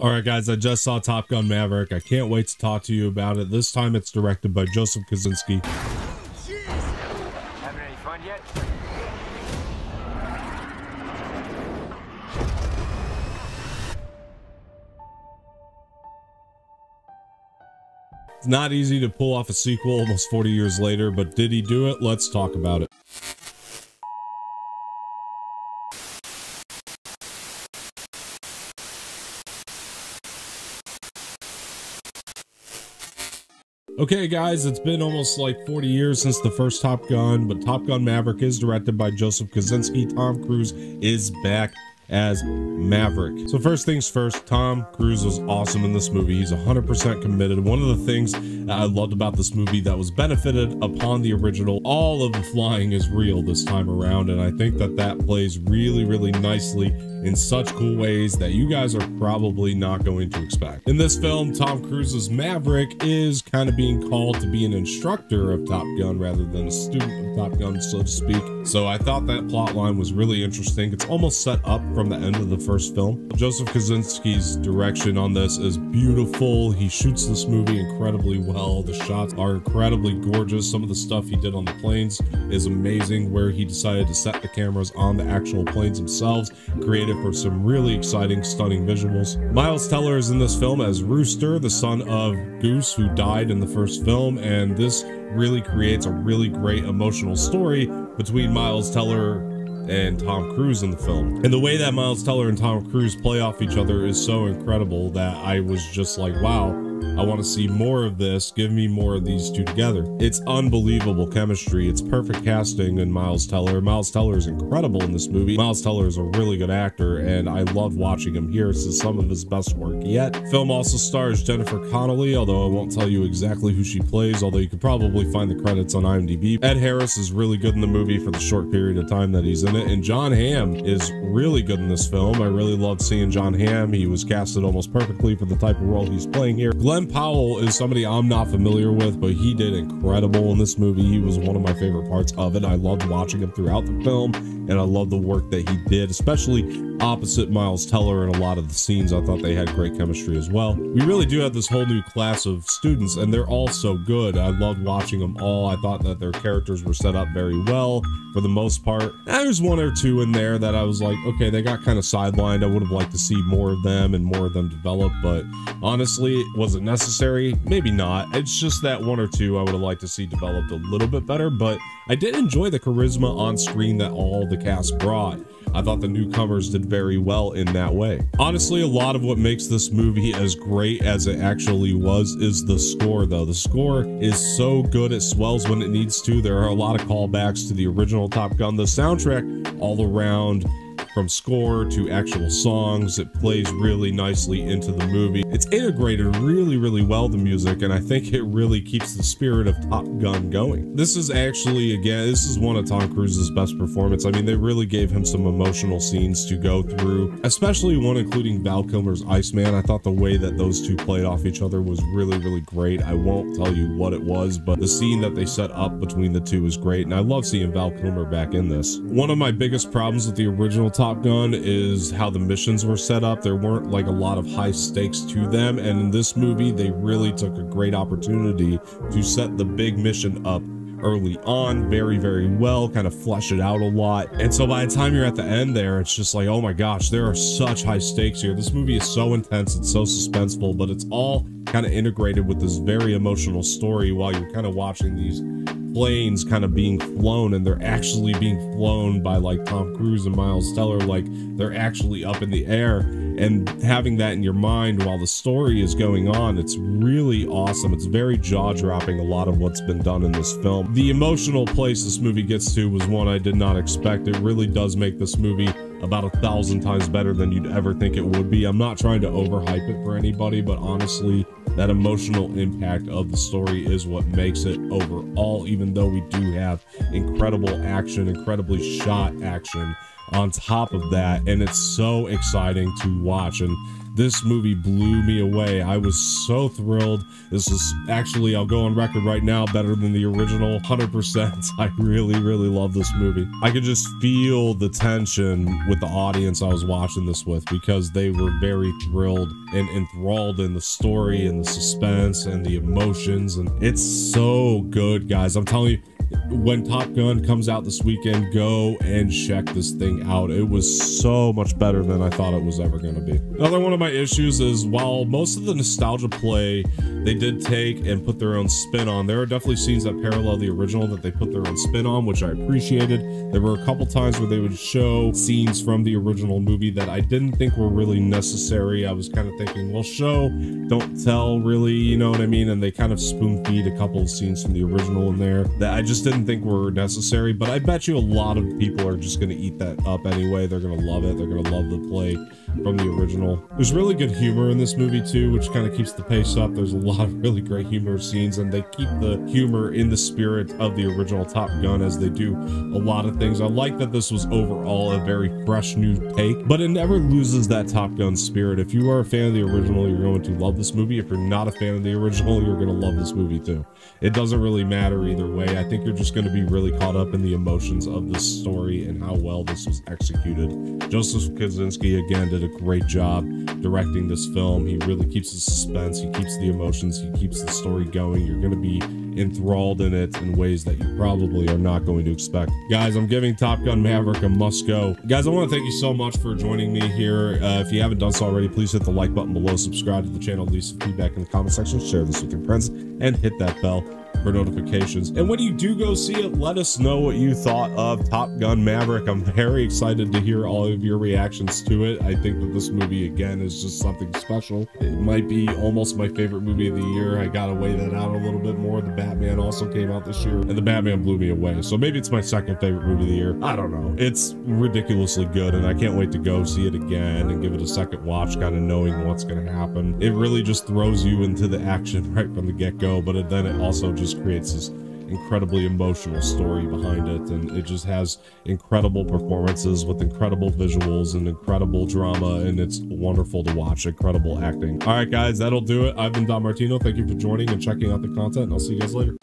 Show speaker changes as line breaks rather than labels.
All right, guys, I just saw Top Gun Maverick. I can't wait to talk to you about it. This time it's directed by Joseph Kosinski.
Jeez. Having any fun yet?
It's not easy to pull off a sequel almost 40 years later, but did he do it? Let's talk about it. Okay, guys, it's been almost like 40 years since the first Top Gun, but Top Gun Maverick is directed by Joseph Kosinski. Tom Cruise is back as Maverick. So first things first, Tom Cruise was awesome in this movie. He's 100% committed. One of the things that I loved about this movie that was benefited upon the original, all of the flying is real this time around, and I think that that plays really, really nicely in such cool ways that you guys are probably not going to expect. In this film, Tom Cruise's Maverick is kind of being called to be an instructor of Top Gun rather than a student of Top Gun, so to speak. So I thought that plot line was really interesting. It's almost set up from the end of the first film. Joseph Kosinski's direction on this is beautiful. He shoots this movie incredibly well. The shots are incredibly gorgeous. Some of the stuff he did on the planes is amazing, where he decided to set the cameras on the actual planes themselves, created for some really exciting, stunning visuals. Miles Teller is in this film as Rooster, the son of Goose, who died in the first film, and this really creates a really great emotional story between Miles Teller and Tom Cruise in the film. And the way that Miles Teller and Tom Cruise play off each other is so incredible that I was just like, wow, I want to see more of this. Give me more of these two together. It's unbelievable chemistry. It's perfect casting in Miles Teller. Miles Teller is incredible in this movie. Miles Teller is a really good actor, and I love watching him here. This is some of his best work yet. Film also stars Jennifer Connelly, although I won't tell you exactly who she plays, although you can probably find the credits on IMDb. Ed Harris is really good in the movie for the short period of time that he's in it, and Jon Hamm is really good in this film. I really loved seeing Jon Hamm. He was casted almost perfectly for the type of role he's playing here. Glenn Powell is somebody I'm not familiar with, but he did incredible in this movie. He was one of my favorite parts of it. I loved watching him throughout the film, and I love the work that he did, especially opposite Miles Teller in a lot of the scenes. I thought they had great chemistry as well. We really do have this whole new class of students, and they're all so good. I loved watching them all. I thought that their characters were set up very well for the most part. There's one or two in there that I was like, okay, they got kind of sidelined. I would have liked to see more of them and more of them develop, but honestly, was it necessary? Maybe not. It's just that one or two I would have liked to see developed a little bit better, but I did enjoy the charisma on screen that all the cast brought. I thought the newcomers did very well in that way. Honestly, a lot of what makes this movie as great as it actually was is the score, though. The score is so good, it swells when it needs to. There are a lot of callbacks to the original Top Gun. The soundtrack all around, from score to actual songs, it plays really nicely into the movie. It's integrated really, really well, the music, and I think it really keeps the spirit of Top Gun going. This is actually, again, this is one of Tom Cruise's best performances. I mean, they really gave him some emotional scenes to go through, especially one including Val Kilmer's Iceman. I thought the way that those two played off each other was really, really great. I won't tell you what it was, but the scene that they set up between the two is great, and I love seeing Val Kilmer back in this. One of my biggest problems with the original Top Gun is how the missions were set up. There weren't like a lot of high stakes to them, and in this movie they really took a great opportunity to set the big mission up early on very, very well, kind of flesh it out a lot. And so by the time you're at the end there, it's just like, oh my gosh, there are such high stakes here. This movie is so intense, it's so suspenseful, but it's all kind of integrated with this very emotional story while you're kind of watching these planes kind of being flown, and they're actually being flown by like Tom Cruise and Miles Teller, like they're actually up in the air, and having that in your mind while the story is going on, it's really awesome. It's very jaw-dropping, a lot of what's been done in this film. The emotional place this movie gets to was one I did not expect. It really does make this movie about 1,000 times better than you'd ever think it would be. I'm not trying to overhype it for anybody, but honestly, that emotional impact of the story is what makes it overall, even though we do have incredible action, incredibly shot action on top of that, and it's so exciting to watch. And This movie blew me away. I was so thrilled. This is actually, I'll go on record right now, better than the original, 100%. I really, really love this movie. I could just feel the tension with the audience I was watching this with, because they were very thrilled and enthralled in the story and the suspense and the emotions, and it's so good, guys. I'm telling you, when Top Gun comes out this weekend, go and check this thing out. It was so much better than I thought it was ever going to be. Another one of my issues is, while most of the nostalgia play they did take and put their own spin on, there are definitely scenes that parallel the original that they put their own spin on, which I appreciated. There were a couple times where they would show scenes from the original movie that I didn't think were really necessary. I was kind of thinking, well, show, don't tell, really, you know what I mean? And they kind of spoon feed a couple of scenes from the original in there that I just didn't think were necessary, but I bet you a lot of people are just going to eat that up anyway. They're going to love it. They're going to love the play from the original. There's really good humor in this movie too, which kind of keeps the pace up. There's a lot of really great humor scenes, and they keep the humor in the spirit of the original Top Gun, as they do a lot of things. I like that this was overall a very fresh new take, but it never loses that Top Gun spirit. If you are a fan of the original, you're going to love this movie. If you're not a fan of the original, you're going to love this movie too. It doesn't really matter either way. I think you're just going to be really caught up in the emotions of this story and how well this was executed. Joseph Kosinski again did a great job directing this film. He really keeps the suspense, he keeps the emotions, he keeps the story going. You're going to be enthralled in it in ways that you probably are not going to expect. Guys, I'm giving Top Gun Maverick a must go. Guys, I want to thank you so much for joining me here. If you haven't done so already, please hit the like button below, subscribe to the channel, leave some feedback in the comment section, share this with your friends, and hit that bell for notifications. And when you do go see it, let us know what you thought of Top Gun Maverick. I'm very excited to hear all of your reactions to it. I think that this movie, again, is just something special. It might be almost my favorite movie of the year. I gotta weigh that out a little bit more. The Batman also came out this year, and the Batman blew me away. So maybe it's my second favorite movie of the year. I don't know. It's ridiculously good, and I can't wait to go see it again and give it a second watch, kind of knowing what's gonna happen. It really just throws you into the action right from the get-go, but then it also just creates this incredibly emotional story behind it, and it just has incredible performances with incredible visuals and incredible drama, and it's wonderful to watch. Incredible acting. All right, guys, that'll do it. I've been Don Martino. Thank you for joining and checking out the content, and I'll see you guys later.